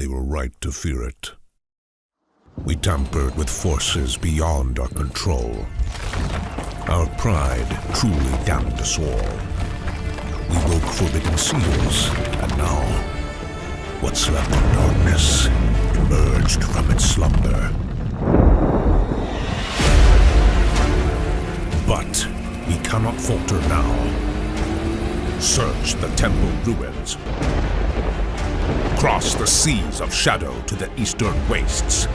they were right to fear it. We tampered with forces beyond our control. Our pride truly damned us all. We woke forbidden seals, and now, what slept in darkness emerged from its slumber. But we cannot falter now. Search the temple ruins. Cross the seas of shadow to the eastern wastes.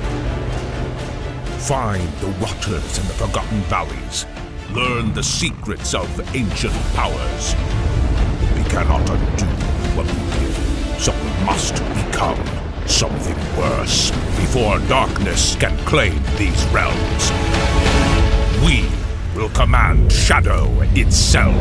Find the waters in the forgotten valleys. Learn the secrets of ancient powers. We cannot undo what we did, so we must become something worse before darkness can claim these realms. We will command shadow itself.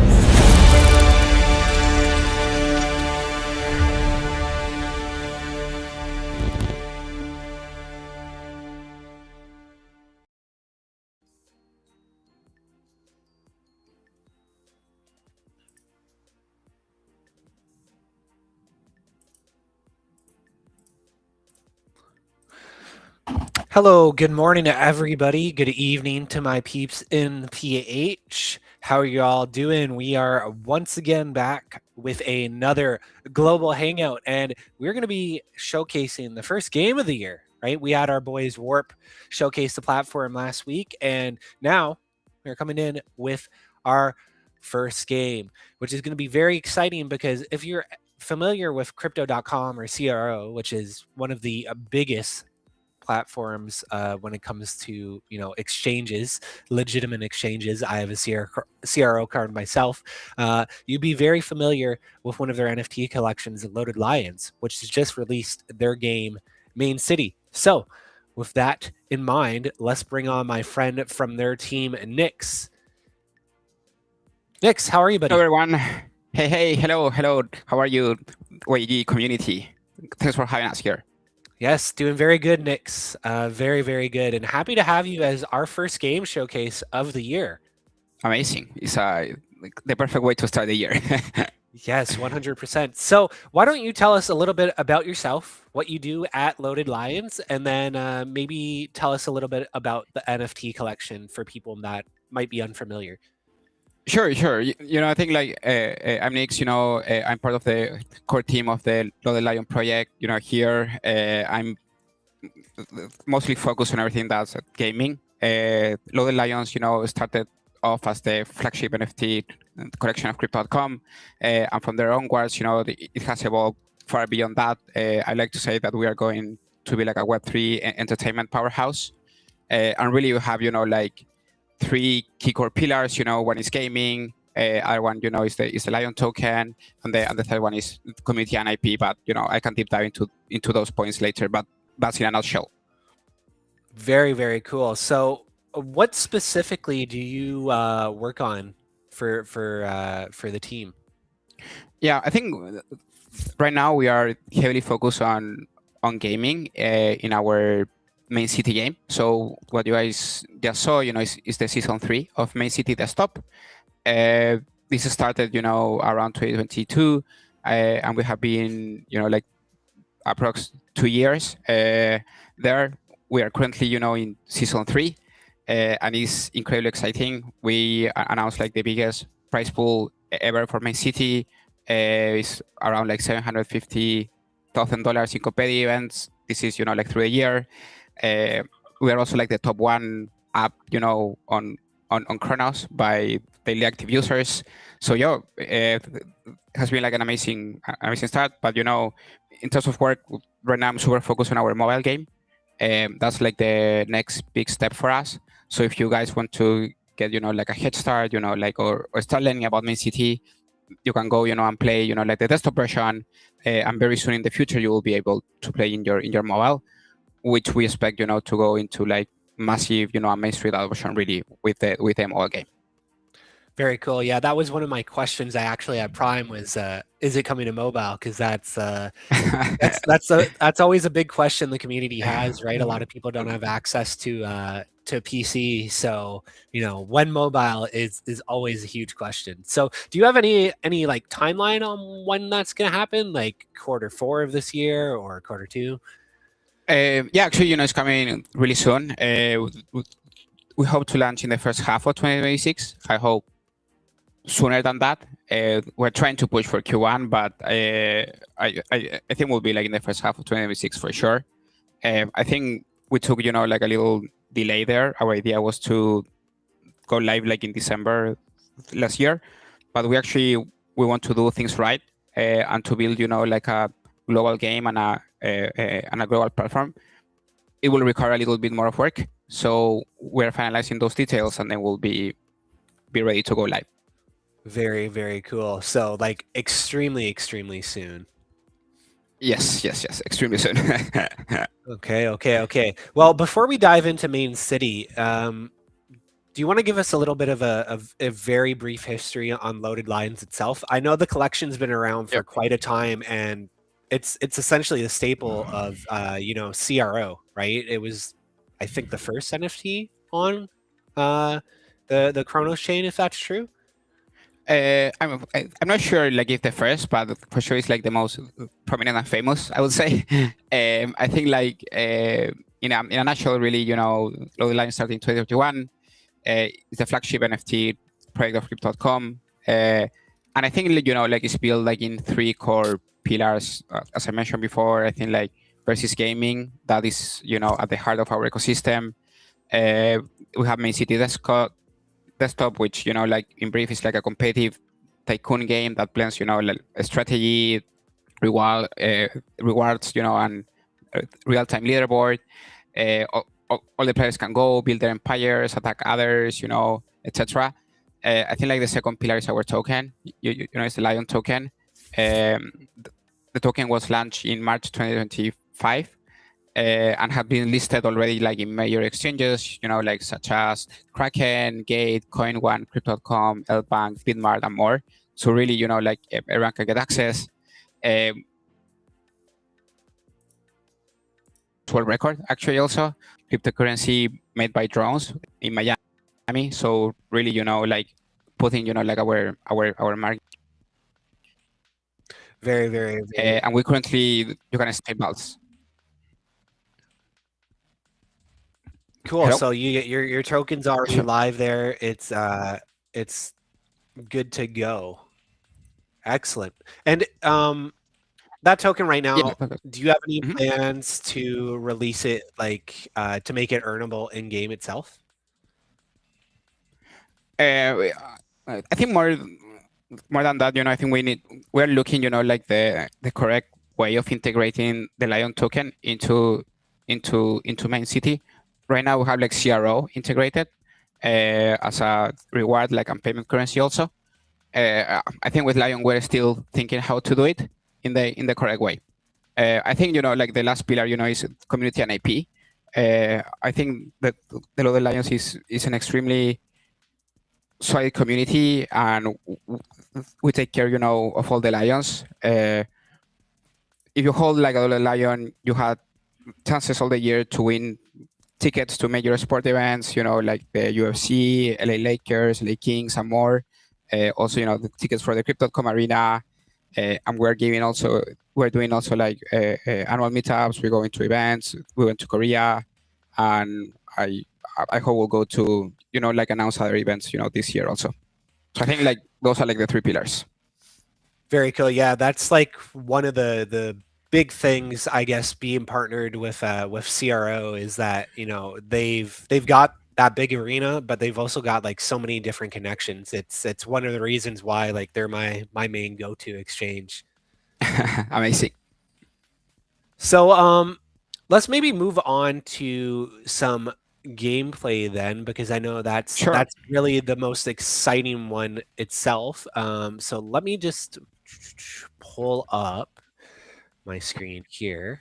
Hello, good morning to everybody. Good evening to my peeps in PH. How are you all doing? We are once again back with another global hangout, and we're going to be showcasing the first game of the year, right? We had our boys Warp showcase the platform last week, and now we're coming in with our first game, which is going to be very exciting because if you're familiar with crypto.com or CRO, which is one of the biggest platforms when it comes to exchanges, legitimate exchanges. I have a CRO card myself. You'd be very familiar with one of their NFT collections, Loaded Lions, which has just released their game Main City. So with that in mind, let's bring on my friend from their team, Nix. Nix, how are you, buddy? Hello, everyone. Hey, hello. How are you, YG community? Thanks for having us here. Yes, doing very good, Nix. Very, very good. And happy to have you as our first game showcase of the year. Amazing. It's the perfect way to start the year. Yes, 100%. So why don't you tell us a little bit about yourself, what you do at Loaded Lions, and then maybe tell us a little bit about the NFT collection for people that might be unfamiliar. Sure. I think I'm Nix. I'm part of the core team of the Loaded Lion project. Here I'm mostly focused on everything that's gaming. Loaded Lions, started off as the flagship NFT collection of Crypto.com, and from there onwards, it has evolved far beyond that. I like to say that we are going to be like a Web3 entertainment powerhouse, and really we have three key core pillars. One is gaming, other one is the Lion token, and the third one is community and IP. But I can deep dive into those points later. But that's in a nutshell. Very, very cool. So what specifically do you work on for the team? Yeah, I think right now we are heavily focused on gaming in our Main City game. So what you guys just saw, is the season 3 of Main City Desktop. This started, around 2022, and we have been, approx 2 years there. We are currently, in season 3, and it's incredibly exciting. We announced the biggest prize pool ever for Main City. It's around $750,000 in competitive events. This is, through a year. We are also the top 1 app, on Chronos by daily active users. So it has been an amazing start. But in terms of work, right now I'm super focused on our mobile game. That's the next big step for us. So if you guys want to get a head start, or start learning about Main City, you can go and play the desktop version, and very soon in the future you will be able to play in your mobile, which we expect to go into massive mainstream adoption really with the mobile game. Very cool. Yeah, that was one of my questions I actually had Prime was, is it coming to mobile? Because that's always a big question the community has, right? A lot of people don't have access to PC, so when mobile is always a huge question. So, do you have any like timeline on when that's gonna happen? Like quarter 4 of this year or quarter 2? Yeah, actually, it's coming really soon. We hope to launch in the first half of 2026. I hope sooner than that. We're trying to push for Q1, but I think we'll be like in the first half of 2026 for sure. I think we took like a little delay there. Our idea was to go live like in December last year, but we want to do things right and to build like a global game and a global platform. It will require a little bit more of work, so we're finalizing those details, and then we'll be ready to go live. Very, very cool. So, like, extremely, extremely soon. Yes, extremely soon. Okay. Well, before we dive into Main City, do you want to give us a little bit of a very brief history on Loaded Lions itself? I know the collection's been around for Yep. quite a time, and it's essentially the staple of CRO, right? It was, I think, the first NFT on the Chronos chain, if that's true. I'm not sure like if the first, but for sure it's like the most prominent and famous, I would say. I think like in a nutshell, really, Loaded Line started in 2021. It's the flagship NFT project of Crypto.com, and I think like it's built like in 3 core pillars. As I mentioned before, I think like versus gaming, that is at the heart of our ecosystem. We have Main City desktop, which like in brief is like a competitive tycoon game that blends like strategy, rewards, and real-time leaderboard. All the players can go build their empires, attack others, etc. I think like the second pillar is our token. It's the Lion token. The token was launched in March 2025. And have been listed already like in major exchanges, like such as Kraken, Gate, Coin1, Crypto.com, Lbank, Bitmart, and more. So really, like everyone can get access. World record actually also cryptocurrency made by drones in Miami. So really, like putting like our market. Very, very, very. And we currently you can stay balls. Cool. Hello? So you get your token's already live there. It's good to go. Excellent. And that token right now, do you have any plans to release it like to make it earnable in game itself? I think more than that, I think we're looking, like the correct way of integrating the Lion token into Main City. Right now we have like CRO integrated as a reward, like and payment currency also. I think with Lion we're still thinking how to do it in the correct way. I think like the last pillar, is community and IP. I think that the Loaded Lions is an extremely solid community, and we take care, of all the lions. If you hold like a Loaded Lion, you had chances all the year to win tickets to major sport events, like the UFC, LA Lakers, LA Kings, and more. Also, the tickets for the Crypto.com arena, and we're doing also like annual meetups. We're going to events. We went to Korea, and I hope we'll go to like announce other events this year also. So I think like those are like the 3 pillars. Very cool. Yeah, that's like one of the big things, I guess, being partnered with CRO is that they've got that big arena, but they've also got like so many different connections. It's one of the reasons why like they're my main go-to exchange. Amazing. So let's maybe move on to some gameplay then, because I know that's really the most exciting one itself. So let me just pull up my screen here.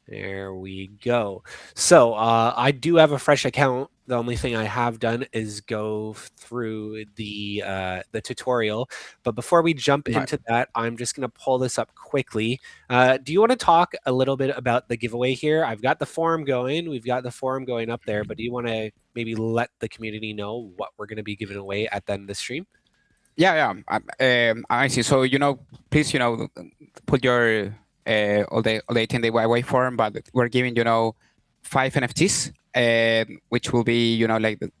There we go. So I do have a fresh account. The only thing I have done is go through the tutorial. But before we jump Right. into that, I'm just going to pull this up quickly. Do you want to talk a little bit about the giveaway here? I've got the forum going. We've got the forum going up there. But do you want to maybe let the community know what we're going to be giving away at the end of the stream? Yeah, I see. So please put your all the 10-day YY form, but we're giving 5 NFTs, which will be like the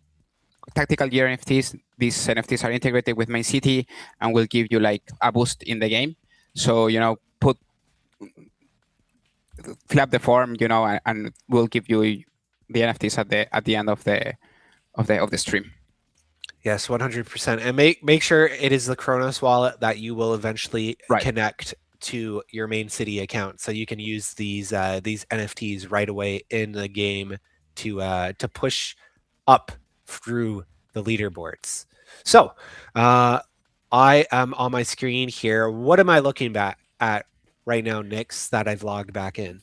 tactical gear NFTs. These NFTs are integrated with Main City and will give you like a boost in the game. So put fill up the form, and we'll give you the NFTs at the end of the stream. Yes, 100%. And make sure it is the Kronos wallet that you will eventually Right. connect to your Main City account, so you can use these NFTs right away in the game to push up through the leaderboards. So I am on my screen here. What am I looking back at right now, Nix, that I've logged back in?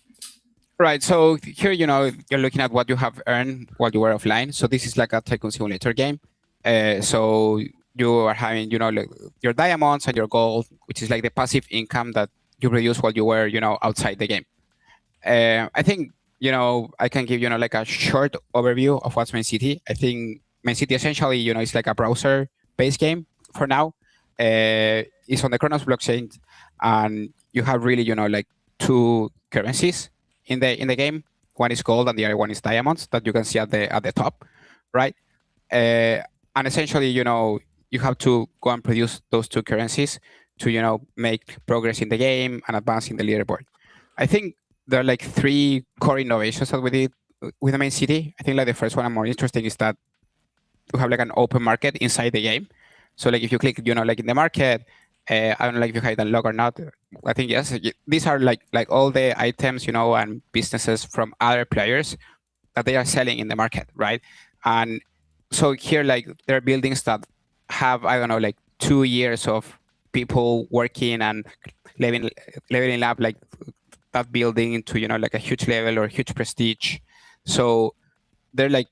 Right. So here, you're looking at what you have earned while you were offline. So this is like a tycoon simulator game. So you are having, like your diamonds and your gold, which is like the passive income that you produce while you were, outside the game. I think, I can give, like a short overview of what's Main City. I think Main City essentially, is like a browser-based game for now. It's on the Kronos blockchain, and you have really, like two currencies in the game. One is gold and the other one is diamonds that you can see at the top, right? And essentially, you have to go and produce those two currencies to make progress in the game and advance in the leaderboard. I think there are like 3 core innovations that we did with the Main City. I think like the first one I'm more interested is that we have like an open market inside the game. So like if you click, like in the market, I don't know like if you have it unlocked or not. I think yes. These are like all the items, and businesses from other players that they are selling in the market, right? And so here, like there are buildings that have, I don't know, like 2 years of people working and leveling up like that building into, like a huge level or huge prestige. So they're like,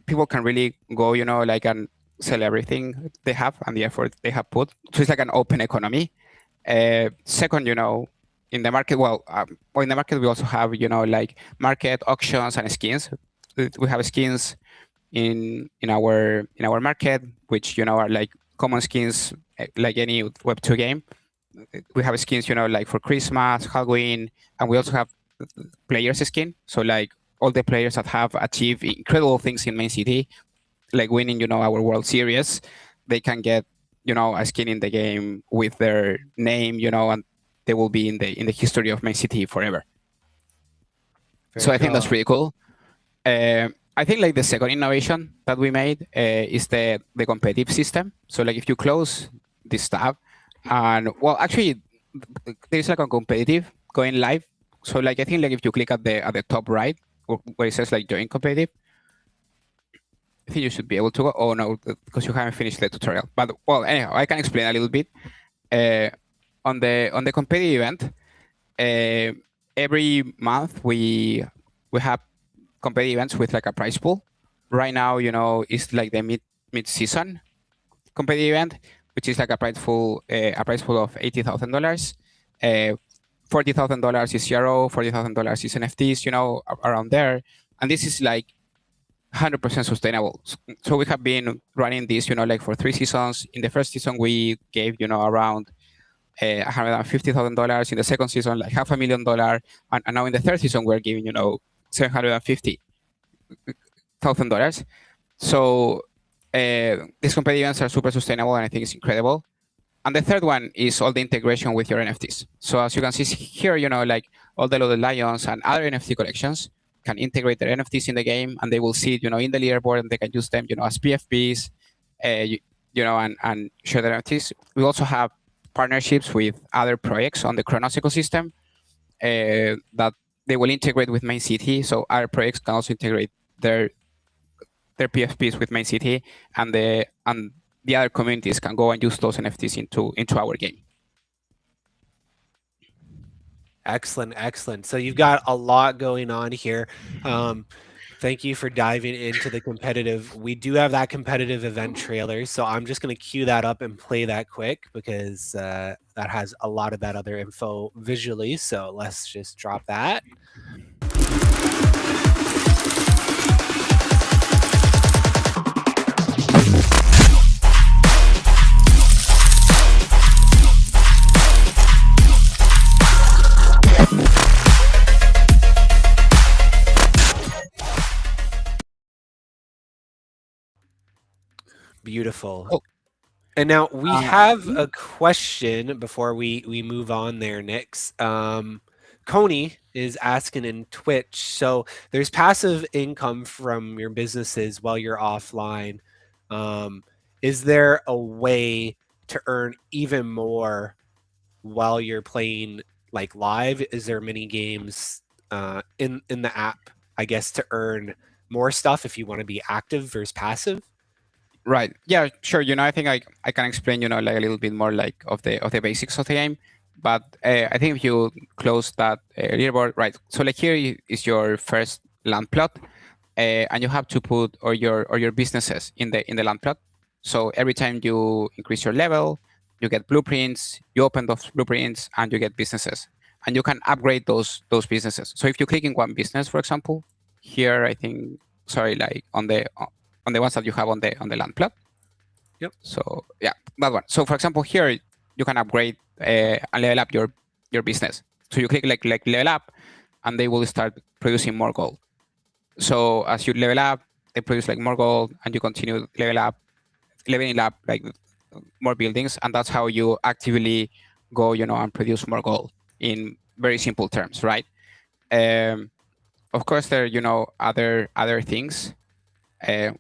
people can really go, like and sell everything they have and the effort they have put. So it's like an open economy. Second, in the market, in the market we also have, like market auctions and skins. We have skins in our market, which are like common skins, like any Web2 game. We have skins, like for Christmas, Halloween, and we also have players skin. So like all the players that have achieved incredible things in Main City, like winning, our World Series, they can get, a skin in the game with their name, and they will be in the history of Main City forever. So I think that's pretty cool. I think like the second innovation that we made is the competitive system. So like if you close this tab, and actually there's like a competitive going live. So like I think like if you click at the top right where it says like join competitive, I think you should be able to go. Oh no, because you haven't finished the tutorial. But anyhow, I can explain a little bit. On the competitive event, every month we have competitive events with like a prize pool. Right now, it's like the mid season competitive event, which is like a prize pool of $80,000. $40,000 is CRO, $40,000 is NFTs, around there. And this is like 100% sustainable. So we have been running this, like for 3 seasons. In the first season, we gave, around $150,000. In the second season, like $500,000. And now in the third season, we're giving, $750,000. So these competitive events are super sustainable, and I think it's incredible. And the third one is all the integration with your NFTs. So as you can see here, like all the Loaded Lions and other NFT collections can integrate their NFTs in the game, and they will see it, in the leaderboard, and they can use them, as PFPs, and share their NFTs. We also have partnerships with other projects on the Kronos ecosystem that they will integrate with Main City. So other projects can also integrate their PFPs with Main City, and the other communities can go and use those NFTs into our game. Excellent, excellent. So you've got a lot going on here. Thank you for diving into the competitive. We do have that competitive event trailer, so I'm just going to cue that up and play that quick because that has a lot of that other info visually. So let's just drop that. Beautiful. Oh. And now we have a question before we move on there, Nix. Coney is asking in Twitch. So there's passive income from your businesses while you're offline. Is there a way to earn even more while you're playing like live? Is there mini games in the app, I guess, to earn more stuff if you want to be active versus passive? Right. Yeah, sure. I think I can explain, like a little bit more like of the basics of the game. But I think if you close that leaderboard, right? So like here is your first land plot, and you have to put or your businesses in the land plot. So every time you increase your level, you get blueprints. You open those blueprints, and you get businesses, and you can upgrade those businesses. So if you click in one business, for example, here I think, sorry, like on the ones that you have on the land plot. Yep. So yeah, that one. So for example, here you can upgrade and level up your business. So you click like level up, and they will start producing more gold. So as you level up, they produce like more gold, and you continue leveling up like more buildings, and that's how you actively go, and produce more gold in very simple terms, right? Of course, there other things.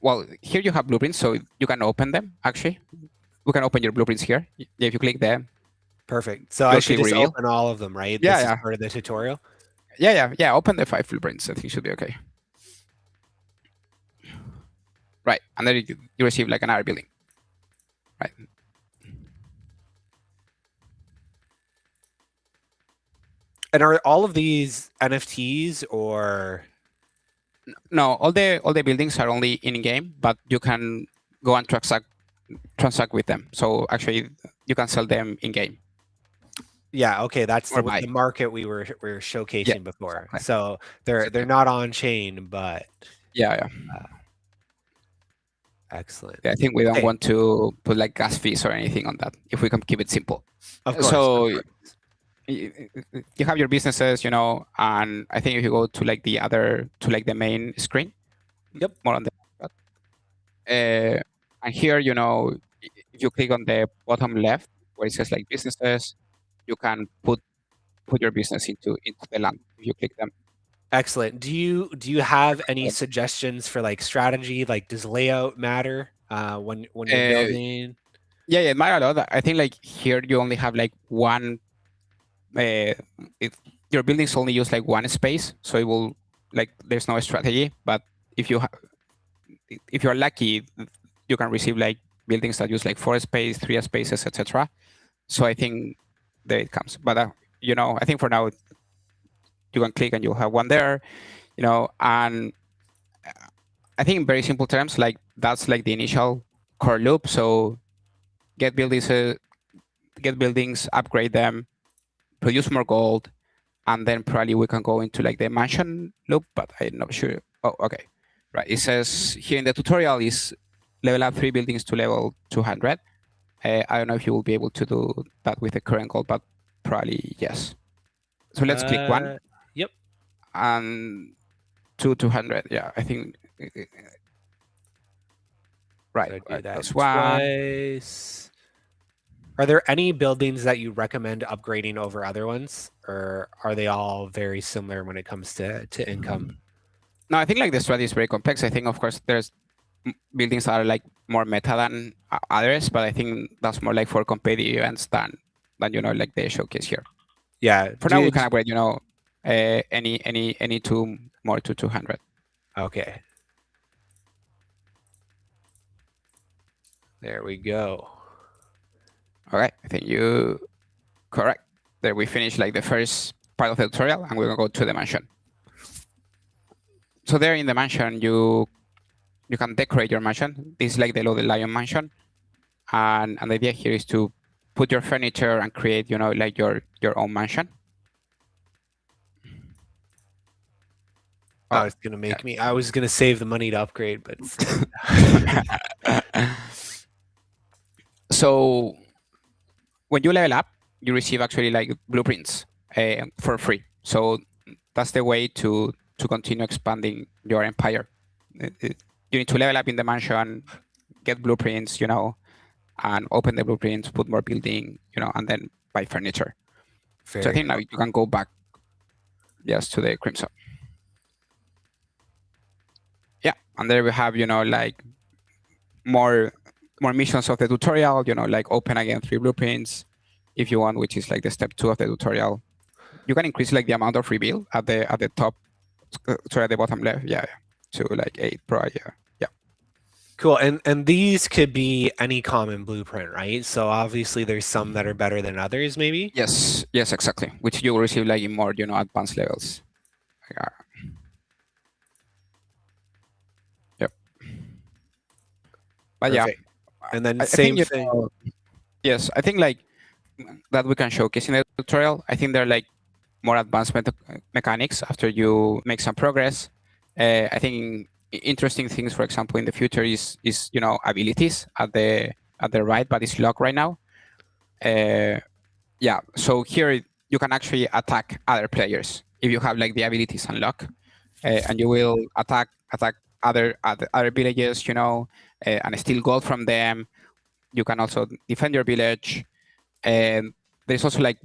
Well, here you have blueprints, so you can open them. Actually, we can open your blueprints here. If you click them, Perfect. So I should just reveal. open all of them, right? Yeah, This yeah. is part of the tutorial. Yeah. Open the 5 blueprints. I think it should be okay. Right, and then you receive like another building. Right. And are all of these NFTs or? No, all the buildings are only in game, but you can go and transact with them. So actually, you can sell them in game. Yeah, okay, that's Or the buy. market we were showcasing before. exactly. So they're not on chain, but Yeah. excellent. Yeah, I think we don't Okay. want to put like gas fees or anything on that. If we can keep it simple. Of course. So you have your businesses, and I think if you go to like the main screen, Yep. more on the and here, if you click on the bottom left where it says like businesses, you can put your business into the land if you click them. Excellent. Do you have any suggestions for like strategy? Like, does layout matter when you're building? Yeah, it matters a lot. I think like here you only have like one. Your buildings only use like one space, so it will like there's no strategy. But if you're lucky, you can receive like buildings that use like 4 space, 3 spaces, etc. So I think there it comes. But I think for now you can click and you'll have one there, and I think in very simple terms, like that's like the initial core loop. So get buildings, upgrade them, produce more gold, and then probably we can go into like the mansion loop, but I'm not sure. Oh, okay. Right. It says here in the tutorial is level up 3 buildings to level 200. I don't know if you will be able to do that with the current gold, but probably yes. So let's click 1. Yep. And 200. Yeah, I think. Right. So do that that's twice. Are there any buildings that you recommend upgrading over other ones, or are they all very similar when it comes to income? No, I think like the strategy is very complex. I think, of course, there's buildings that are like more meta than others, but I think that's more like for competitive events than like the showcase here. Yeah. For now, we can upgrade, any 2 more to 200. Okay. There we go. All right, I think you correct. There we finished like the first part of the tutorial, and we're gonna go to the mansion. So there in the mansion, you can decorate your mansion. This is like the Loaded Lion mansion, and the idea here is to put your furniture and create, like your own mansion. Oh, it's gonna make me. I was gonna save the money to upgrade, but so when you level up, you receive actually like blueprints for free. So that's the way to continue expanding your empire. You need to level up in the mansion, get blueprints, and open the blueprints, put more building, and then buy furniture. So I think now you can go back just to the Crimson. Yeah, and there we have, like more missions of the tutorial, like open again 3 blueprints if you want, which is like the step 2 of the tutorial. You can increase like the amount of reveal at the top, sorry, at the bottom left, to like 8 pro, yeah. Cool, and these could be any common blueprint, right? So obviously there's some that are better than others, maybe? Yes, exactly, which you will receive like in more, advanced levels. Yeah. Yep. But Perfect. yeah, and then I same think, thing. Yes, I think like that we can showcase in the tutorial. I think there are like more advanced mechanics after you make some progress. I think interesting things, for example, in the future is abilities at the right, but it's locked right now. Yeah, so here you can actually attack other players if you have like the abilities unlocked, and you will attack other villages, and steal gold from them. You can also defend your village, and there's also like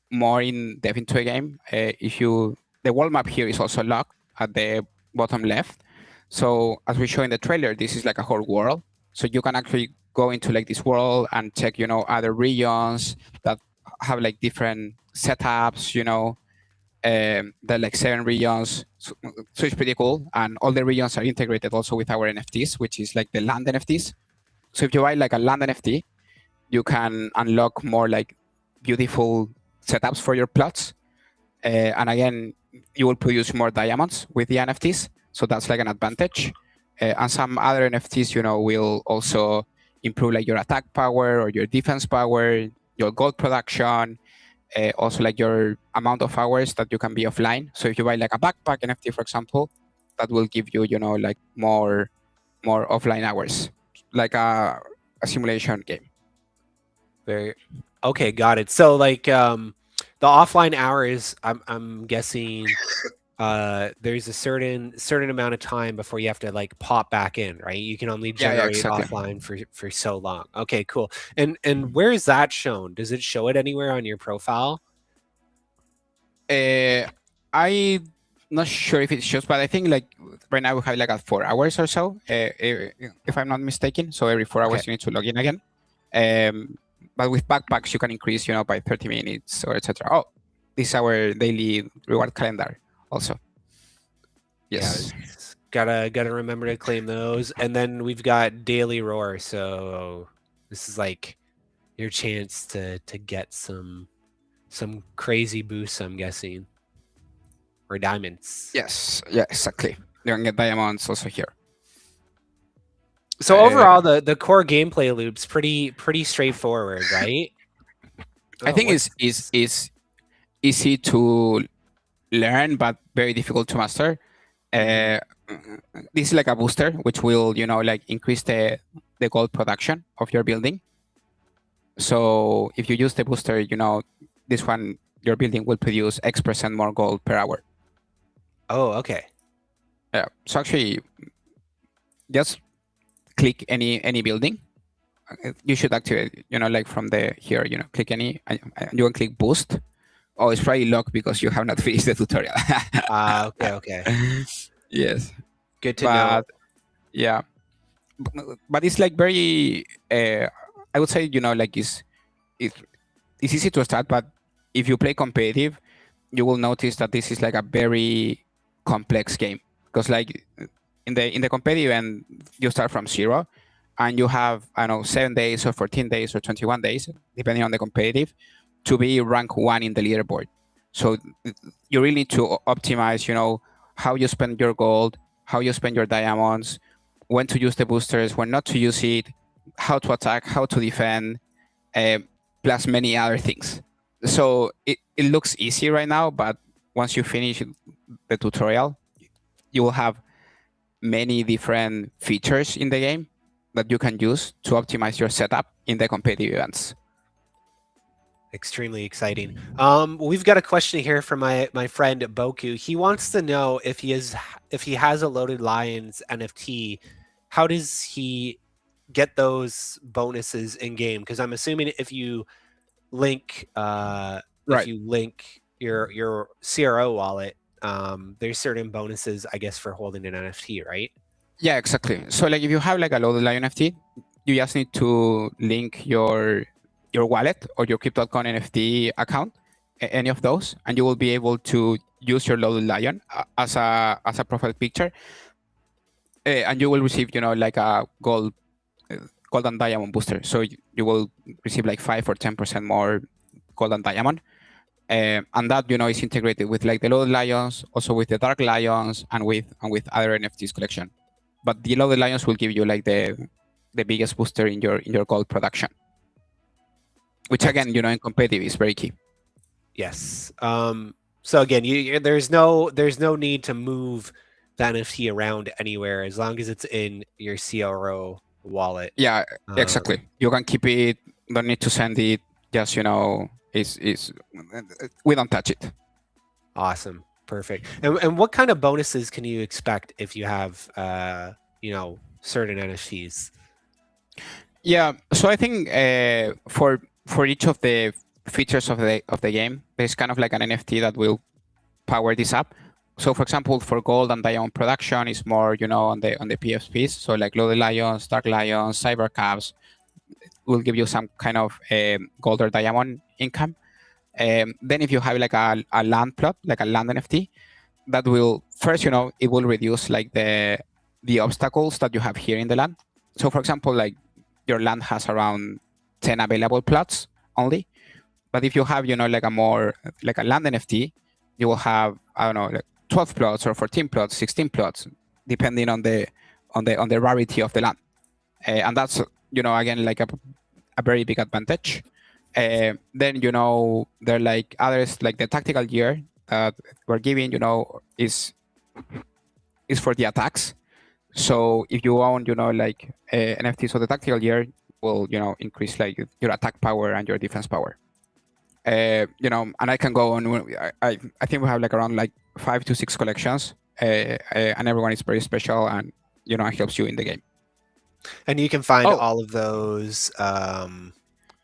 more in depth into a game. The world map here is also locked at the bottom left. So as we show in the trailer, this is like a whole world. So you can actually go into like this world and check, other regions that have like different setups, there are like 7 regions. So it's pretty cool. And all the regions are integrated also with our NFTs, which is like the land NFTs. So if you buy like a land NFT, you can unlock more like beautiful setups for your plots. And again, you will produce more diamonds with the NFTs. So that's like an advantage. And some other NFTs, will also improve like your attack power or your defense power, your gold production, also like your amount of hours that you can be offline. So if you buy like a backpack NFT, for example, that will give you, like more offline hours, like a simulation game. Okay, got it. So like the offline hours, I'm guessing there's a certain amount of time before you have to like pop back in, right? You can only generate exactly. offline for so long. Okay, cool. And where is that shown? Does it show it anywhere on your profile? I'm not sure if it shows, but I think like right now we have like at 4 hours or so, if I'm not mistaken. So every 4 hours you need to log in again. But with backpacks you can increase, by 30 minutes or etc. Oh, this is our daily reward calendar also. Yes. Yeah, gotta remember to claim those. And then we've got daily roar. So this is like your chance to get some crazy boosts, I'm guessing. Or diamonds. Yes, yeah, exactly. You can get diamonds also here. So overall, the core gameplay loop's pretty straightforward, right? I think it's easy to learn, but very difficult to master. This is like a booster, which will, like increase the gold production of your building. So if you use the booster, this one, your building will produce X% more gold per hour. Oh, okay. Yeah. So actually, just click any building. You should activate, like from the here, click any, and you can click boost. Oh, it's probably locked because you have not finished the tutorial. Okay. Yes. Good to know. Yeah. But it's like very, I would say, like it's easy to start, but if you play competitive, you will notice that this is like a very complex game, because like in the competitive end, you start from 0 and you have, 7 days or 14 days or 21 days, depending on the competitive, to be rank 1 in the leaderboard. So you really need to optimize, how you spend your gold, how you spend your diamonds, when to use the boosters, when not to use it, how to attack, how to defend, plus many other things. So it looks easy right now, but once you finish the tutorial, you will have many different features in the game that you can use to optimize your setup in the competitive events. Extremely exciting. We've got a question here from my friend Boku. He wants to know if he has a Loaded Lions NFT, how does he get those bonuses in game? Because I'm assuming if you link Right. your CRO wallet, there's certain bonuses, I guess, for holding an NFT, right? Yeah, exactly. So like if you have like a Loaded Lion NFT, you just need to link your wallet or your Crypto.com NFT account, any of those, and you will be able to use your Loaded Lion as a profile picture, and you will receive, like a gold and diamond booster. So you will receive like 5 or 10% more gold and diamond. And that is integrated with like the Loaded Lions, also with the Dark Lions, and with other NFTs collection. But the Loaded Lions will give you like the biggest booster in your gold production, which again, in competitive is very key. Yes. So again, there's no need to move the NFT around anywhere as long as it's in your CRO wallet. Yeah, exactly. You can keep it. Don't need to send it. Just is we don't touch it. Awesome. Perfect. And what kind of bonuses can you expect if you have certain NFTs? Yeah, so I think for each of the features of the game, there's kind of like an NFT that will power this up. So for example, for gold and diamond production is more, on the PFPs. So like Loaded Lions, Dark Lions, Cyber Caps will give you some kind of gold or diamond income. Then if you have like a land plot, like a land NFT, that will first, it will reduce like the obstacles that you have here in the land. So for example, like your land has around 10 available plots only. But if you have, like a more like a land NFT, you will have, I don't know, like 12 plots or 14 plots, 16 plots, depending on the rarity of the land. And that's, again, like a very big advantage. Then, there are like others, like the tactical gear that we're giving, is for the attacks. So if you own, like NFTs of the tactical gear, will, increase like your attack power and your defense power. And I can go on. I think we have like around like 5 to 6 collections, and everyone is very special, and it helps you in the game. And you can find all of those.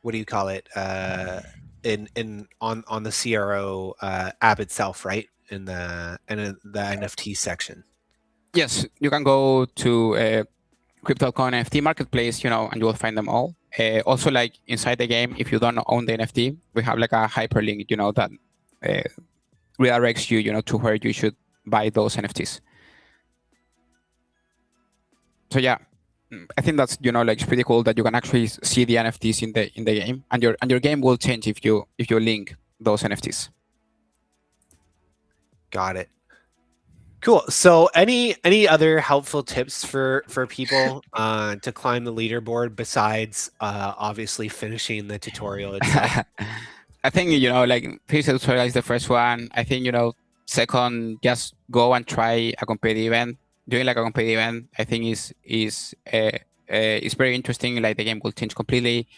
What do you call it? On the CRO app itself, right? In the NFT section. Yes, you can go to Crypto.com NFT marketplace, and you will find them all. Also, like inside the game, if you don't own the NFT, we have like a hyperlink, that redirects you, to where you should buy those NFTs. So yeah, I think that's like it's pretty cool that you can actually see the NFTs in the game, and your game will change if you link those NFTs. Got it. Cool. So any other helpful tips for people to climb the leaderboard besides obviously finishing the tutorial itself? I think like finish the tutorial is the first one. I think second, just go and try a competitive event. Doing like a competitive event, I think is very interesting. Like the game will change completely.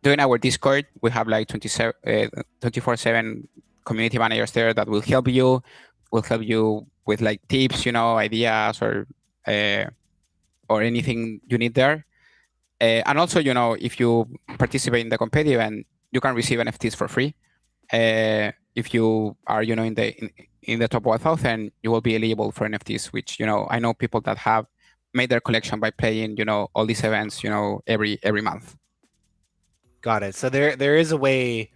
Doing our Discord, we have like 24/7 community managers there that will help you with like tips, ideas or anything you need there. And also, if you participate in the competitive event, you can receive NFTs for free. If you are, in the top 1,000, you will be eligible for NFTs, which, I know people that have made their collection by playing, all these events, every month. Got it. So there is a way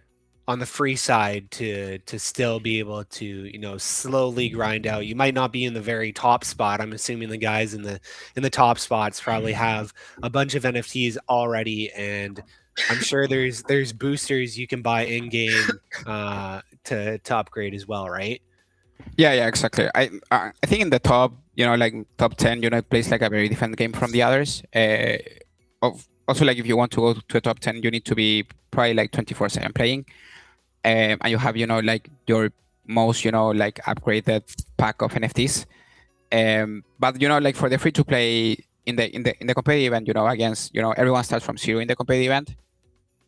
on the free side to still be able to, slowly grind out. You might not be in the very top spot. I'm assuming the guys in the top spots probably have a bunch of NFTs already, and I'm sure there's boosters you can buy in game to upgrade as well, right? Yeah, exactly. I think in the top, like top 10, it plays like a very different game from the others. Also, like if you want to go to a top 10, you need to be probably like 24/7 playing, and you have like your most like upgraded pack of NFTs. But like for the free to play in the competitive event, against everyone starts from zero in the competitive event,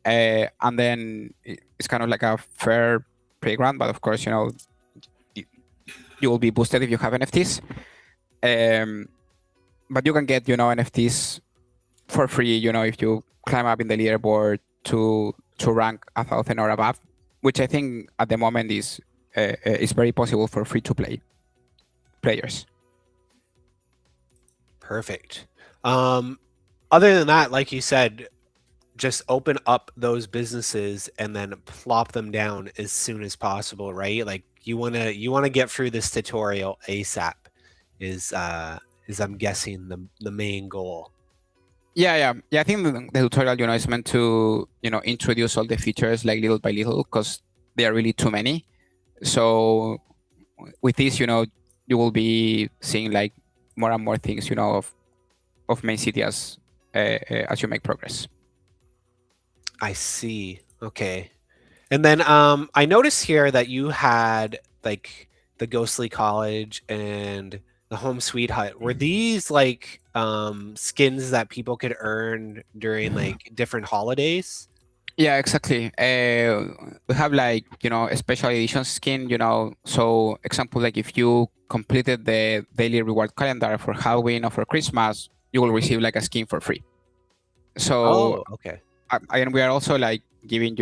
and then it's kind of like a fair playground. But of course, you will be boosted if you have NFTs. But you can get NFTs for free. If you climb up in the leaderboard to rank 1,000 or above, which I think at the moment is very possible for free to play players. Perfect. Other than that, like you said, just open up those businesses and then plop them down as soon as possible, right? Like you wanna get through this tutorial ASAP is I'm guessing the main goal. Yeah. I think the tutorial, is meant to, introduce all the features like little by little because there are really too many. So with this, you will be seeing like more and more things, of main city as you make progress. I see. Okay. And then I noticed here that you had like the Ghostly College and the Home Sweet Hut. Were these like skins that people could earn during like different holidays? Yeah, exactly. We have like, a special edition skin, so example, like if you completed the daily reward calendar for Halloween or for Christmas, you will receive like a skin for free. So Oh, okay. and we are also like giving,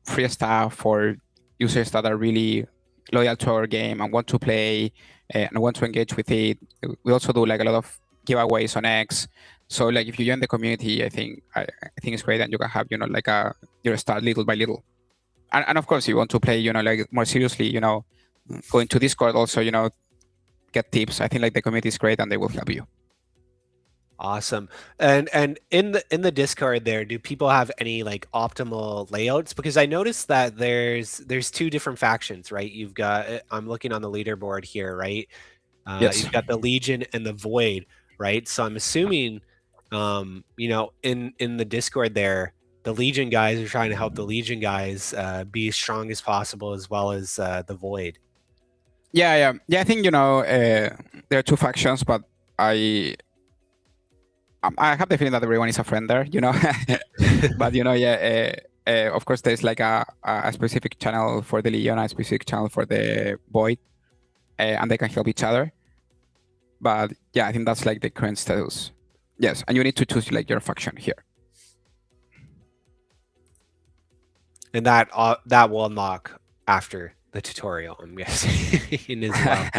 free stuff for users that are really loyal to our game and want to play and want to engage with it. We also do like a lot of giveaways on X. So like if you join the community, I think it's great, and you can have like your start little by little. And of course, if you want to play like more seriously, go into Discord also, get tips. I think like the community is great and they will help you. Awesome. And in the Discord there, do people have any like optimal layouts? Because I noticed that there's two different factions, right? You've got I'm looking on the leaderboard here, right? Yes. You've got the Legion and the Void, right? So I'm assuming in the Discord there, the Legion guys are trying to help the Legion guys be as strong as possible as well as the Void. Yeah. I think there are two factions, but I have the feeling that everyone is a friend there, but of course there's like a specific channel for the Legion, a specific channel for the Void, and they can help each other. But yeah, I think that's like the current status. Yes, and you need to choose like your faction here. And that will unlock after the tutorial, I'm guessing as well.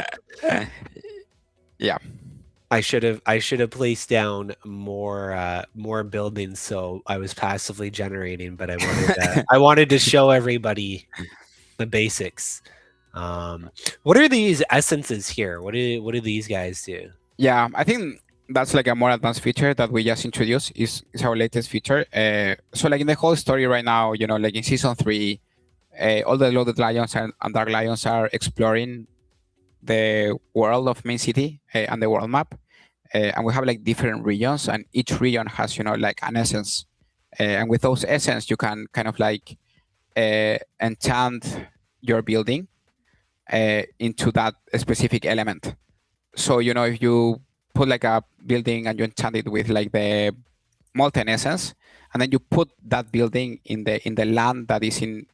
Yeah. I should have placed down more buildings, so I was passively generating, but I wanted to show everybody the basics. What are these essences here? What do these guys do? Yeah, I think that's like a more advanced feature that we just introduced. Is our latest feature. So like in the whole story right now, like in season 3, all the Loaded Lions and Dark Lions are exploring the world of Main City and the world map. And we have like different regions, and each region has like an essence, and with those essence you can kind of like enchant your building into that specific element. So if you put like a building and you enchant it with like the molten essence, and then you put that building in the land that is in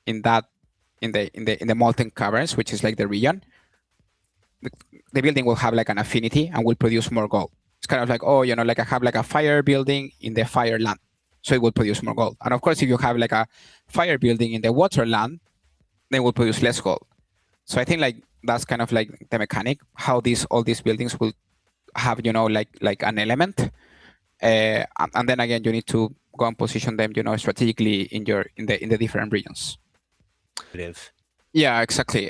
the molten caverns, which is like the region, the building will have like an affinity and will produce more gold. It's kind of like, like I have like a fire building in the fire land, so it will produce more gold. And of course, if you have like a fire building in the water land, then it will produce less gold. So I think like that's kind of like the mechanic, how all these buildings will have like an element, and then again you need to go and position them strategically in the different regions. Yeah, exactly.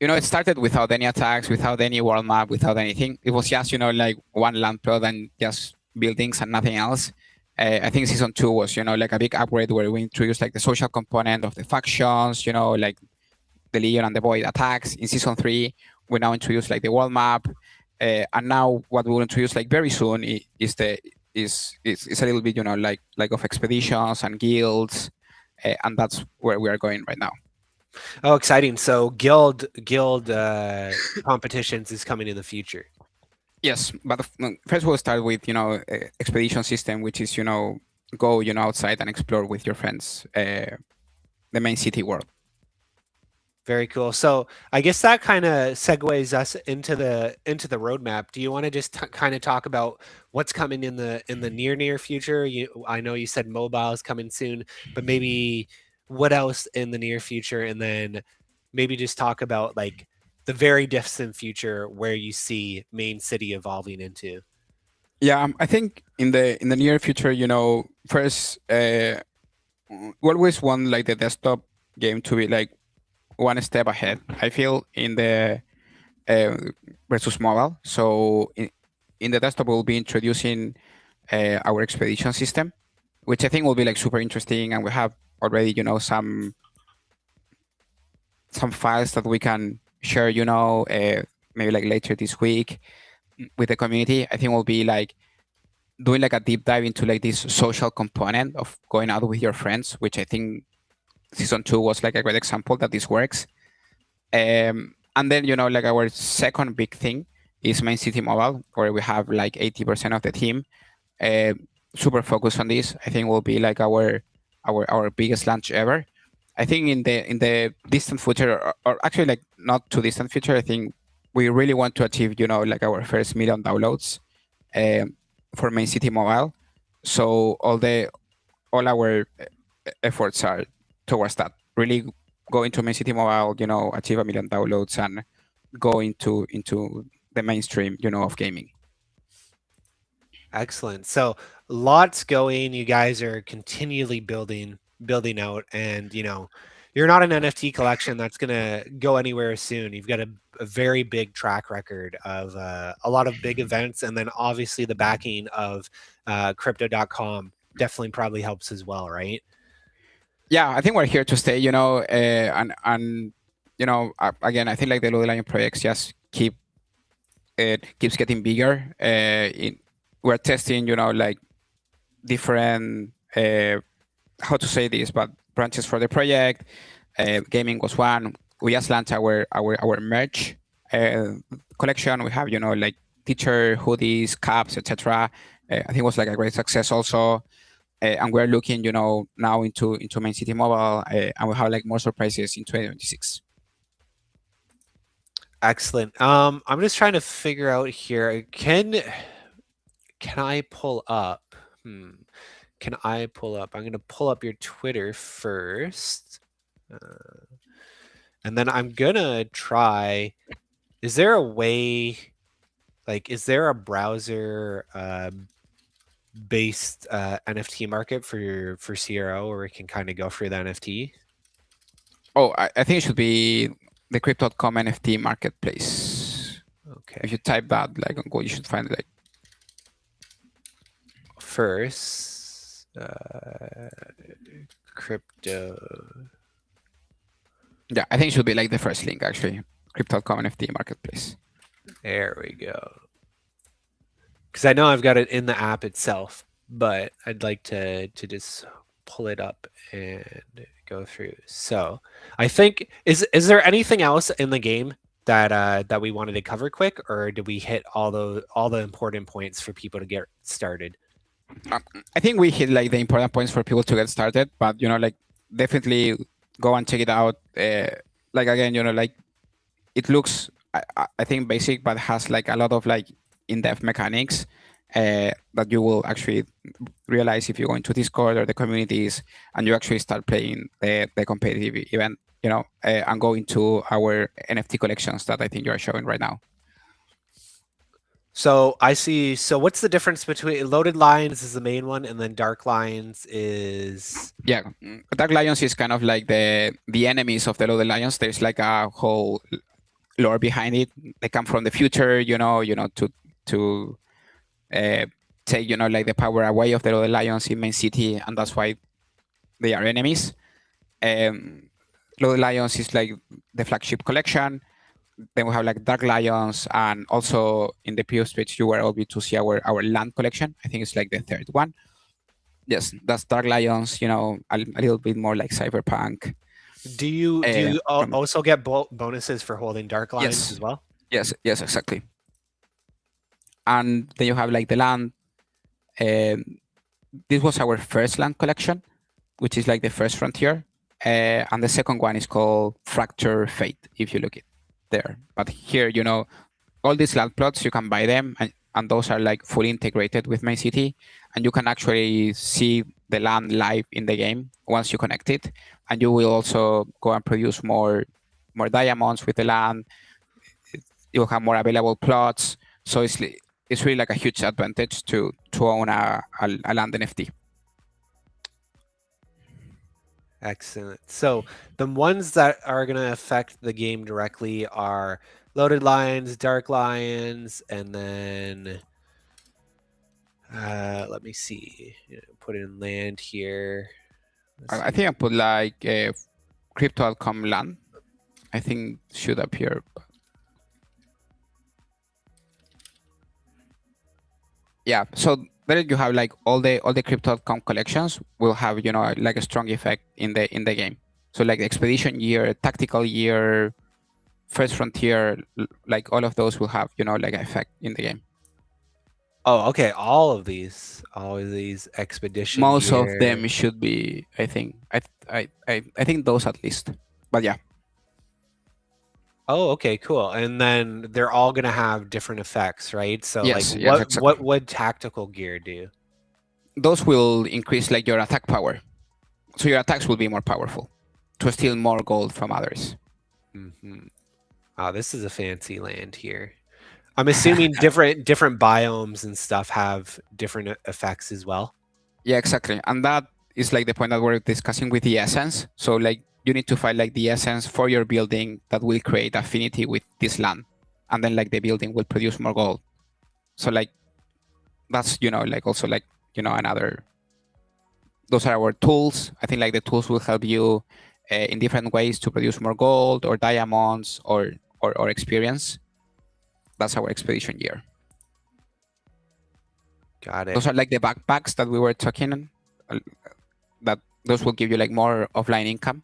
It started without any attacks, without any world map, without anything. It was just, like one land plot and just buildings and nothing else. I think season 2 was, like a big upgrade where we introduced like the social component of the factions, like the Legion and the Void attacks. In season 3, we now introduce like the world map, and now what we will introduce like very soon is the is a little bit, like of expeditions and guilds, and that's where we are going right now. Oh, exciting! So guild competitions is coming in the future. Yes, but first we'll start with expedition system, which is go outside and explore with your friends the main city world. Very cool. So I guess that kind of segues us into the roadmap. Do you want to just kind of talk about what's coming in the near future? I know you said mobile is coming soon, but maybe what else in the near future, and then maybe just talk about like the very distant future where you see main city evolving into. Yeah, I think in the near future, first we always want like the desktop game to be like one step ahead. I feel in the uh, versus mobile. So in the desktop, we'll be introducing our expedition system, which I think will be like super interesting, and we have already some files that we can share. Maybe like later this week with the community. I think we'll be like doing like a deep dive into like this social component of going out with your friends, which I think season 2 was like a great example that this works. And then like our second big thing is Main City Mobile, where we have like 80% of the team super focused on this. I think will be like our biggest launch ever. I think in the distant future, or actually like not too distant future, I think we really want to achieve like our first million downloads for Main City Mobile. So all our efforts are towards that. Really go into Main City Mobile, achieve 1 million downloads and go into the mainstream, of gaming. Excellent. So lots going. You guys are continually building out, and you're not an NFT collection that's gonna go anywhere soon. You've got a very big track record of a lot of big events, and then obviously the backing of crypto.com definitely probably helps as well, right? Yeah, I think we're here to stay, and again, I think like the Lode Lion projects just keeps getting bigger. We're testing, like different how to say this, but branches for the project. Gaming was one. We just launched our merch collection. We have like teacher hoodies, caps, etc. I think it was like a great success also. And we're looking, now into Main City Mobile, and we have like more surprises in 2026. Excellent. I'm just trying to figure out here. Can I pull up? Can I pull up? I'm going to pull up your Twitter first. And then I'm going to try. Is there a way, like, is there a browser based NFT market for CRO where we can kind of go for the NFT? Oh, I think it should be the Crypto.com NFT marketplace. Okay. If you type that like on Google, you should find it like first crypto. Yeah, I think it should be like the first link actually. Crypto.com NFT marketplace. There we go. Because I know I've got it in the app itself, but I'd like to just pull it up and go through. So I think is there anything else in the game that we wanted to cover quick, or did we hit all the important points for people to get started? I think we hit like the important points for people to get started, but like definitely go and check it out. Like again, like it looks I think basic, but has like a lot of like in-depth mechanics that you will actually realize if you go into Discord or the communities and you actually start playing the competitive event, and go into our NFT collections that I think you are showing right now. So I see. So what's the difference between Loaded Lions is the main one, and then Dark Lions is? Yeah, Dark Lions is kind of like the enemies of the Loaded Lions. There's like a whole lore behind it. They come from the future, to take, like the power away of the other lions in main city, and that's why they are enemies. Loaded Lions is like the flagship collection. Then we have like Dark Lions, and also in the previous page you were able to see our land collection. I think it's like the third one. Yes, that's Dark Lions. A little bit more like cyberpunk. Do you also get bonuses for holding Dark Lions Yes. as well? Yes, exactly. And then you have like the land. This was our first land collection, which is like the first frontier. And the second one is called Fracture Fate, if you look it there. But here, all these land plots, you can buy them, and those are like fully integrated with main city, and you can actually see the land live in the game once you connect it, and you will also go and produce more diamonds with the land. You'll have more available plots, so it's really like a huge advantage to own a land NFT. Excellent. So the ones that are going to affect the game directly are Loaded Lions, Dark Lions, and then let me see. Put in land here. I think I put like crypto.com land. I think should appear. Yeah, so there you have like all the crypto.com collections will have like a strong effect in the game. So like expedition year, tactical year, first frontier, like all of those will have like an effect in the game. Oh, okay. All of these expedition. Most year. of them should be. I think. I think those at least. But yeah. Oh, okay, cool. And then they're all gonna have different effects, right? So yes, like exactly. what would tactical gear do? Those will increase like your attack power. So your attacks will be more powerful to steal more gold from others. Mm-hmm. Oh, this is a fancy land here. I'm assuming different biomes and stuff have different effects as well. Yeah, exactly. And that is like the point that we're discussing with the essence. So like you need to find like the essence for your building that will create affinity with this land, and then like the building will produce more gold. So like that's like also like another. Those are our tools. I think like the tools will help you in different ways to produce more gold or diamonds or experience. That's our expedition year. Got it. Those are like the backpacks that we were talking. That those will give you like more offline income.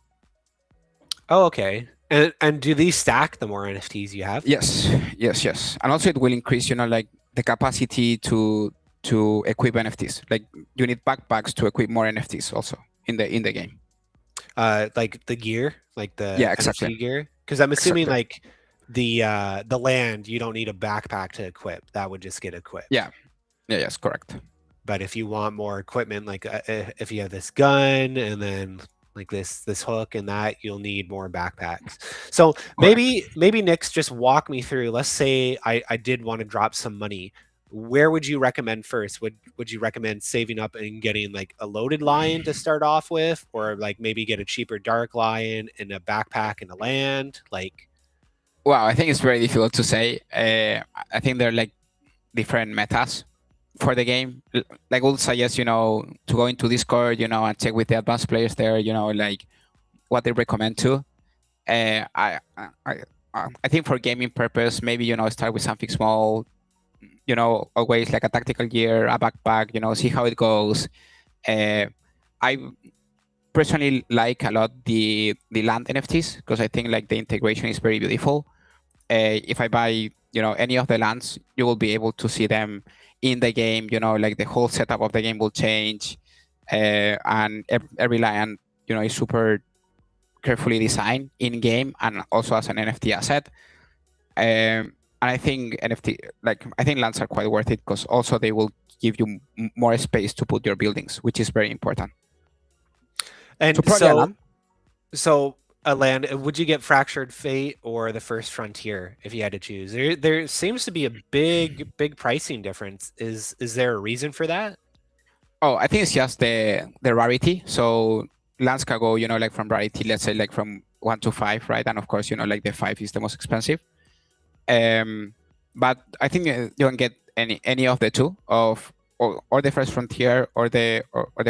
Oh, okay. And do these stack the more NFTs you have? Yes. And also it will increase, like the capacity to equip NFTs. Like you need backpacks to equip more NFTs also in the game. Like the gear, like the exactly. NFT gear. Because I'm assuming like the land, you don't need a backpack to equip. That would just get equipped. Yeah. Yes, correct. But if you want more equipment, like if you have this gun and then like this hook and that, you'll need more backpacks. So maybe Nick's just walk me through. Let's say I did want to drop some money. Where would you recommend first? Would you recommend saving up and getting like a loaded lion to start off with, or like maybe get a cheaper dark lion and a backpack and a land? Like, wow, I think it's very difficult to say. I think they're like different metas for the game. Like, I would suggest to go into Discord, and check with the advanced players there, like what they recommend to. I think for gaming purpose, maybe start with something small. Always like a tactical gear, a backpack. See how it goes. I personally like a lot the land NFTs because I think like the integration is very beautiful. If I buy any of the lands, you will be able to see them in the game. Like the whole setup of the game will change, and every land is super carefully designed in game and also as an NFT asset. And I think I think lands are quite worth it because also they will give you more space to put your buildings, which is very important. And so a land, would you get Fractured Fate or the First Frontier if you had to choose? There seems to be a big pricing difference. Is there a reason for that? Oh, I think it's just the rarity. So lands can go, like from rarity, let's say like from 1 to 5, right? And of course, like the 5 is the most expensive. But I think you can get any of the two of or the first frontier or the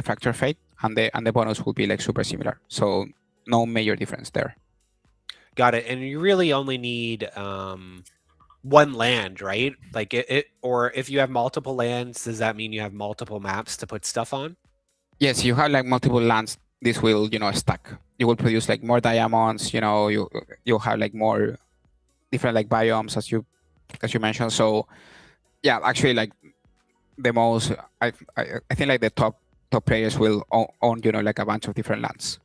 fracture fate, and the bonus will be like super similar. So no major difference there. Got it. And you really only need one land, right? Like or if you have multiple lands, does that mean you have multiple maps to put stuff on? Yes, you have like multiple lands. This will stack. You will produce like more diamonds. You'll have like more different like biomes as you mentioned. So yeah, actually like the most I think like the top players will own like a bunch of different lands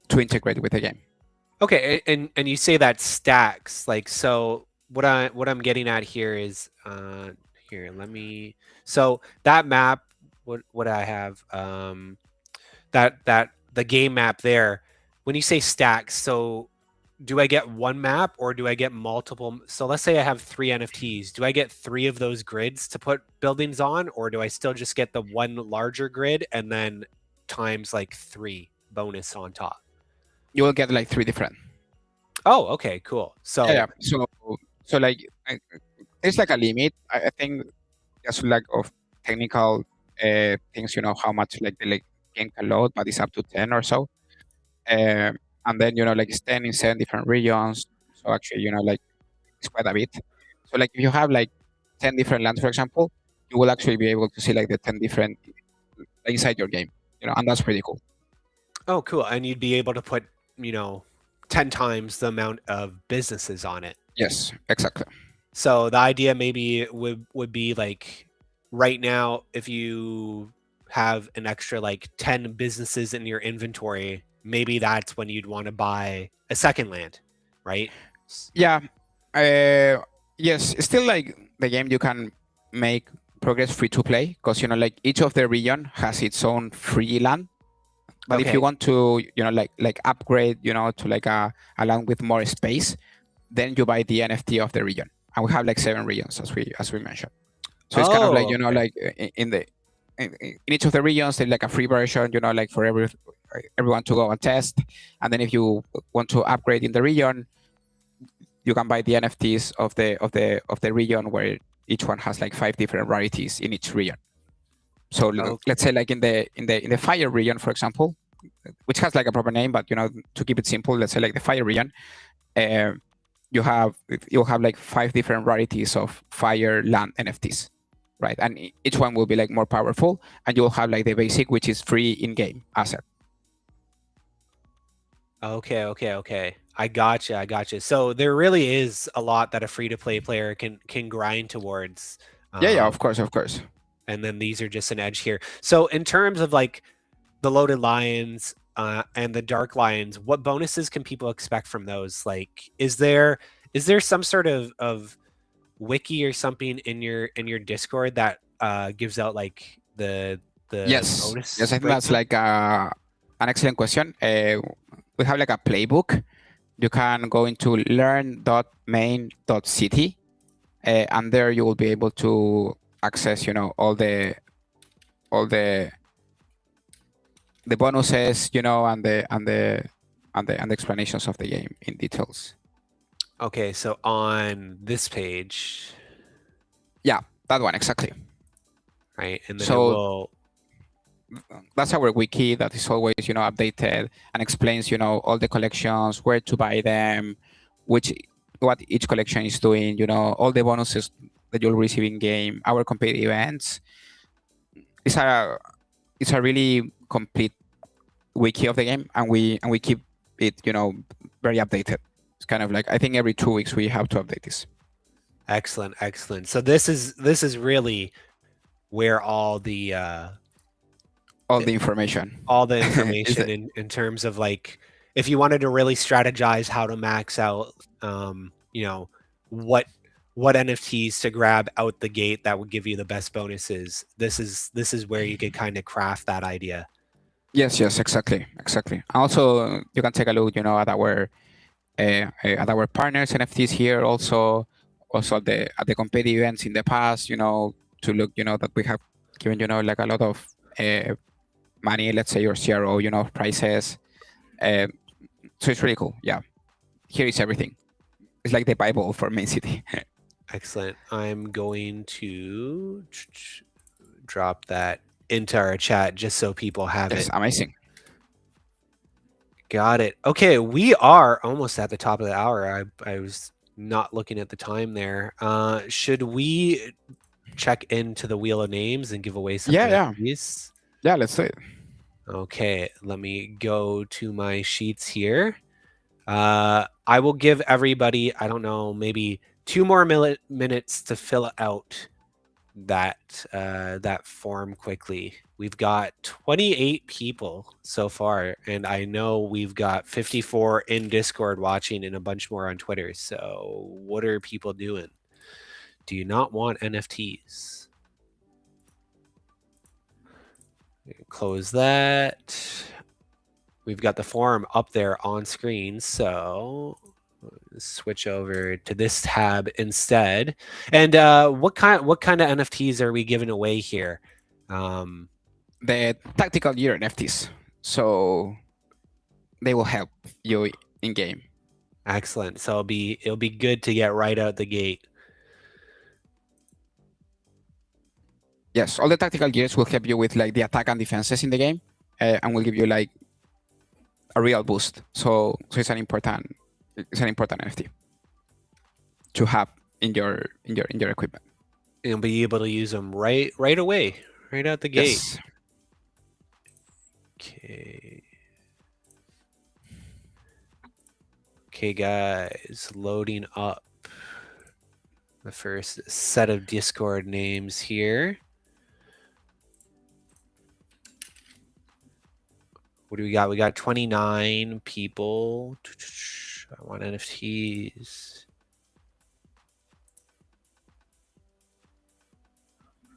to integrate with the game. Okay, and you say that stacks, like, so what I'm getting at here is here, let me, so that map, what I have, that the game map there, when you say stacks, so do I get one map or do I get multiple? So let's say I have 3 NFTs. Do I get 3 of those grids to put buildings on, or do I still just get the one larger grid and then times like 3 bonus on top? You will get like 3 different. Oh, okay, cool. So Yeah. So like it's like a limit. I think just like of technical things. How much like the like game can load, but it's up to 10 or so. And then like it's 10 in 7 different regions. So actually like it's quite a bit. So like if you have like 10 different lands, for example, you will actually be able to see like the 10 different inside your game. And that's pretty cool. oh, cool. And you'd be able to put, 10 times the amount of businesses on it. Yes, exactly. So the idea maybe would be like, right now, if you have an extra like 10 businesses in your inventory, maybe that's when you'd want to buy a second land, right? Yeah. Yes, it's still like the game you can make progress free to play because like each of the region has its own free land. But if Okay. you want to like upgrade to like a land with more space, then you buy the NFT of the region. And we have like 7 regions as we mentioned. So it's kind of like okay. like in each of the regions there's like a free version like for everyone to go and test. And then if you want to upgrade in the region, you can buy the NFTs of the region, where each one has like 5 different rarities in each region. So let's say like in the fire region, for example, which has like a proper name, but to keep it simple, let's say like the fire region, you'll have like 5 different rarities of fire land NFTs, right? And each one will be like more powerful, and you'll have like the basic, which is free in-game asset. Okay. I gotcha. So there really is a lot that a free-to-play player can grind towards. Yeah, of course. And then these are just an edge here. So in terms of like the loaded lions and the dark lions, what bonuses can people expect from those? Like, is there some sort of wiki or something in your Discord that gives out like the Yes, bonus? I think that's like an excellent question. We have like a playbook. You can go into learn.main.city, and there you will be able to access all the bonuses and the explanations of the game in details. Okay, so on this page, yeah, that one exactly, right? And then so that's our wiki that is always updated and explains all the collections, where to buy them, what each collection is doing, all the bonuses that you'll receive in game, our competitive events. It's a really complete wiki of the game, and we keep it very updated. It's kind of like, I think every 2 weeks we have to update this. Excellent. So this is really where all the information in terms of like, if you wanted to really strategize how to max out what NFTs to grab out the gate that would give you the best bonuses, this is where you could kind of craft that idea. Yes, exactly. Also, you can take a look at our partners NFTs here, also at the competitive events in the past, to look that we have given like a lot of money, let's say, or CRO prices. So it's really cool. Yeah, here is everything. It's like the Bible for Main City. Excellent. I'm going to drop that into our chat just so people have It's it. amazing. Got it. Okay, we are almost at the top of the hour. I was not looking at the time there. Should we check into the wheel of names and give away some Yeah. NFTs? Yeah, let's do it. Okay, let me go to my sheets here. I will give everybody, I don't know, maybe 2 more minutes to fill out that form quickly. We've got 28 people so far, and I know we've got 54 in Discord watching and a bunch more on Twitter. So what are people doing? Do you not want NFTs? Close that. We've got the form up there on screen, so switch over to this tab instead. And what kind of NFTs are we giving away here? The tactical gear NFTs. So they will help you in game. Excellent. So it'll be good to get right out the gate. Yes, all the tactical gears will help you with like the attack and defenses in the game, and will give you like a real boost. So it's an important NFT to have in your equipment. And be able to use them right away, right out the gate. Yes. Okay. Okay, guys, loading up the first set of Discord names here. What do we got? We got 29 people. I want NFTs.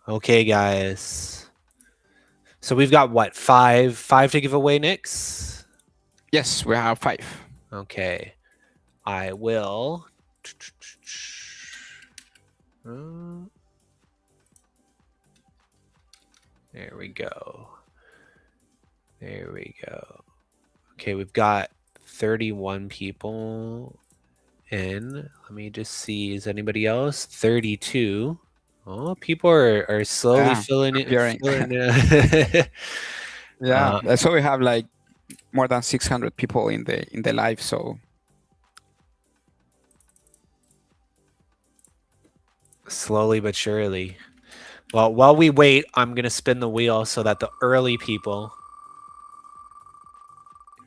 Okay, guys. So we've got what? Five to give away, Nix? Yes, we have 5. Okay. I will. There we go. There we go. Okay, we've got 31 people in. Let me just see. Is anybody else? 32. Oh, people are slowly filling it. Yeah. So we have like more than 600 people in the live. So slowly but surely. Well, while we wait, I'm gonna spin the wheel so that the early people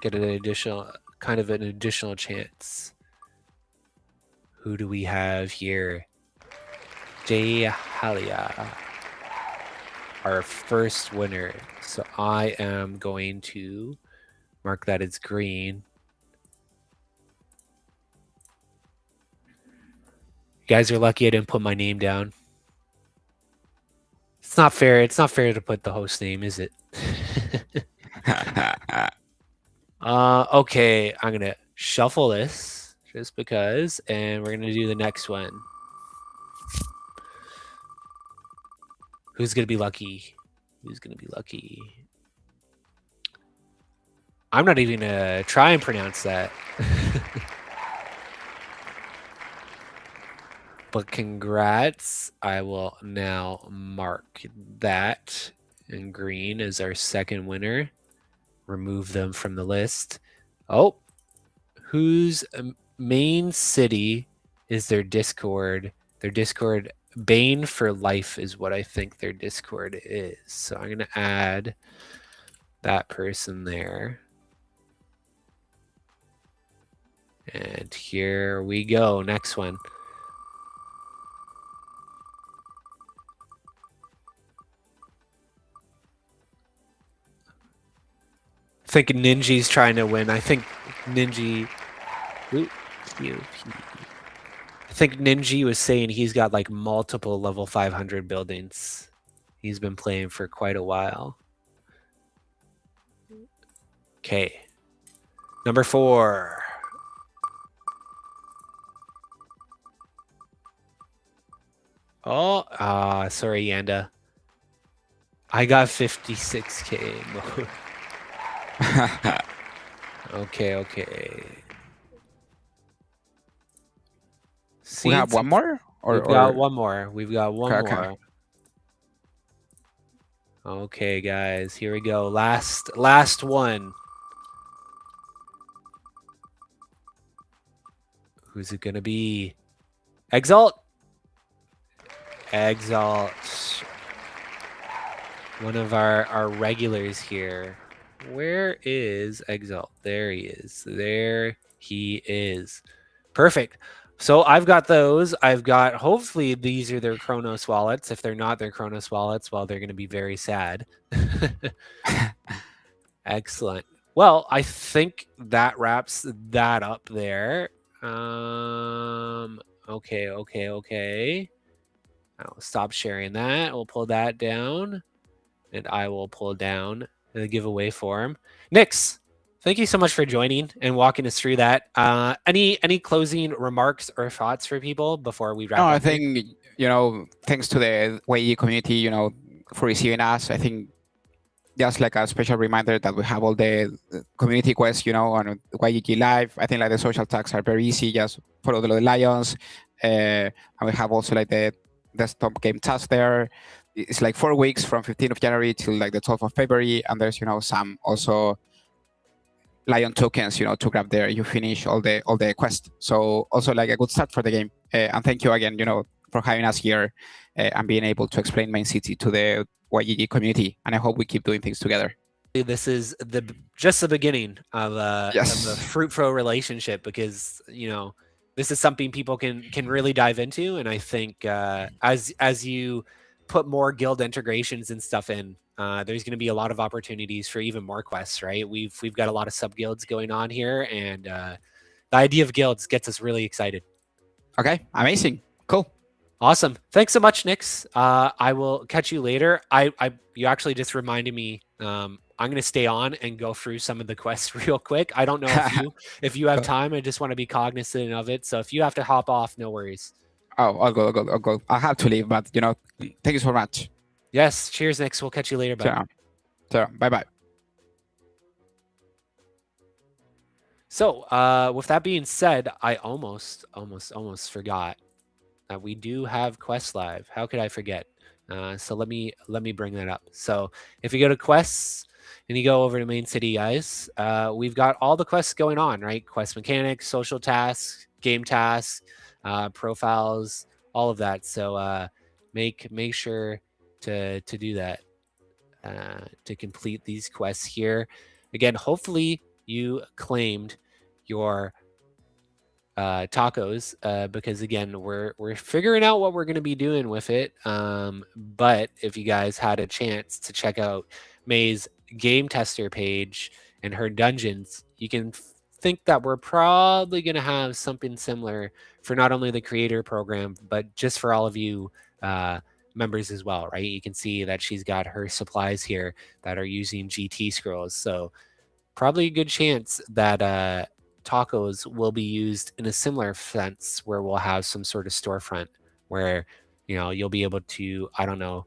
get an additional chance. Who do we have here? Jay Halia, our first winner. So I am going to mark that as green. You guys are lucky I didn't put my name down. It's not fair. It's not fair to put the host name, is it? Okay, I'm gonna shuffle this just because, and we're gonna do the next one. Who's gonna be lucky? Who's gonna be lucky? I'm not even gonna try and pronounce that. But congrats. I will now mark that in green as our second winner. Remove them from the list. Oh, whose main city is their Discord? Their Discord, Bane for Life is what I think their Discord is. So I'm going to add that person there. And here we go. Next one. I think Ninji's trying to win. I think Ninji... Ooh, I think Ninji was saying he's got like multiple level 500 buildings. He's been playing for quite a while. Okay. Number 4. Oh, sorry, Yanda. I got 56K. Okay. we have one more? We've got one more. We've got one more. Okay. Okay, guys, here we go. Last one. Who's it gonna be? Exalt. Exalt. One of our regulars here. Where is Exalt? There he is. There he is. Perfect. So I've got those. I've got, hopefully these are their Chronos wallets. If they're not their Chronos wallets, well, they're going to be very sad. Excellent. Well, I think that wraps that up there. Okay. I'll stop sharing that. We'll pull that down, and I will pull down the giveaway form. Nix, thank you so much for joining and walking us through that. Any closing remarks or thoughts for people before we wrap No, up? I think, thanks to the YE community, for receiving us. I think just like a special reminder that we have all the community quests, on YGG Live. I think like the social tags are very easy. Just follow the Lions. And we have also like the desktop game task there. It's like 4 weeks from 15th of January till like the 12th of February. And there's, some also Lion tokens, to grab there. You finish all the quests. So also like a good start for the game. And thank you again, for having us here and being able to explain Main City to the YGG community. And I hope we keep doing things together. This is just the beginning of Yes. a fruitful relationship, because this is something people can really dive into, and I think as you put more guild integrations and stuff in, there's going to be a lot of opportunities for even more quests, right? We've got a lot of sub guilds going on here, and the idea of guilds gets us really excited. Okay, amazing, cool. Awesome. Thanks so much, Nix. I will catch you later. You actually just reminded me. I'm going to stay on and go through some of the quests real quick. I don't know if you have time. I just want to be cognizant of it. So if you have to hop off, no worries. Oh, I'll go. I have to leave, but thank you so much. Yes. Cheers, Nix. We'll catch you later. Bye. So, bye. So with that being said, I almost forgot that we do have quests live. How could I forget? So let me bring that up. So if you go to quests and you go over to Main City, guys, we've got all the quests going on, right? Quest mechanics, social tasks, game tasks, profiles, all of that. So make sure to do that to complete these quests here. Again, hopefully you claimed your tacos, because again, we're figuring out what we're going to be doing with it. But if you guys had a chance to check out May's game tester page and her dungeons, you can think that we're probably going to have something similar for not only the creator program, but just for all of you members as well, right? You can see that she's got her supplies here that are using GT scrolls. So probably a good chance that tacos will be used in a similar sense, where we'll have some sort of storefront where you'll be able to, I don't know,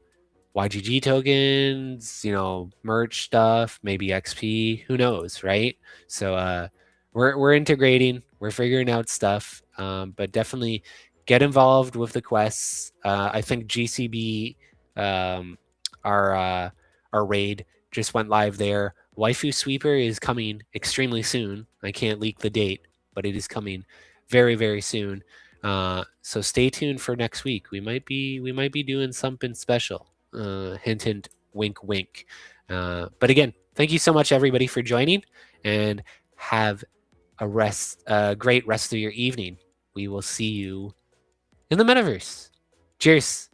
YGG tokens, merch stuff, maybe XP, who knows, right? So we're integrating, we're figuring out stuff, but definitely get involved with the quests. I think GCB, our raid just went live there. Waifu Sweeper is coming extremely soon. I can't leak the date, but it is coming very, very soon. So stay tuned for next week. We might be doing something special. Hint, hint, wink, wink. But again, thank you so much, everybody, for joining, and have a great rest of your evening. We will see you in the metaverse. Cheers.